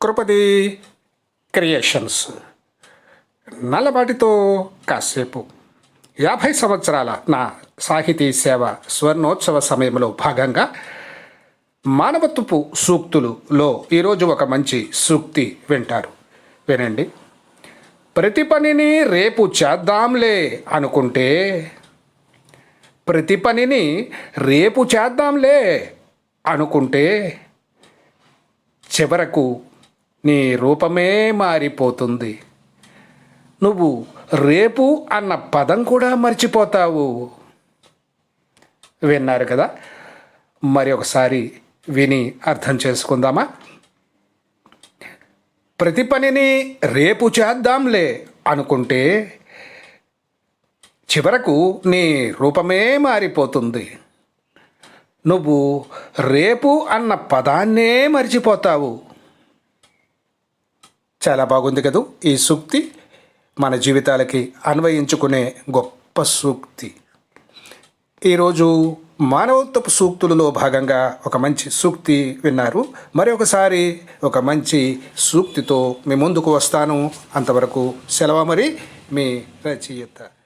కృపది creations నల్లబాటితో కాసేపు 50 సంవత్సరాల నా సాహితీ సేవ స్వర్ణోత్సవ సమయంలో భాగంగా మానవత్వపు సూక్తులులో ఈరోజు ఒక మంచి సూక్తి వింటారు. వినండి. ప్రతి పనిని రేపు చేద్దాంలే అనుకుంటే, ప్రతి పనిని రేపు చేద్దాంలే అనుకుంటే చివరకు నీ రూపమే మారిపోతుంది. నువ్వు రేపు అన్న పదం కూడా మర్చిపోతావు. విన్నారు కదా? మరి ఒకసారి విని అర్థం చేసుకుందామా? ప్రతి పనిని రేపు చేద్దాంలే అనుకుంటే చివరకు నీ రూపమే మారిపోతుంది. నువ్వు రేపు అన్న పదాన్నే మర్చిపోతావు. చాలా బాగుంది కదూ ఈ సూక్తి. మన జీవితాలకి అన్వయించుకునే గొప్ప సూక్తి. ఈరోజు మానవత్వపు సూక్తులలో భాగంగా ఒక మంచి సూక్తి విన్నారు. మరొకసారి ఒక మంచి సూక్తితో మీ ముందుకు వస్తాను. అంతవరకు సెలవు. మరి మీ రచయిత.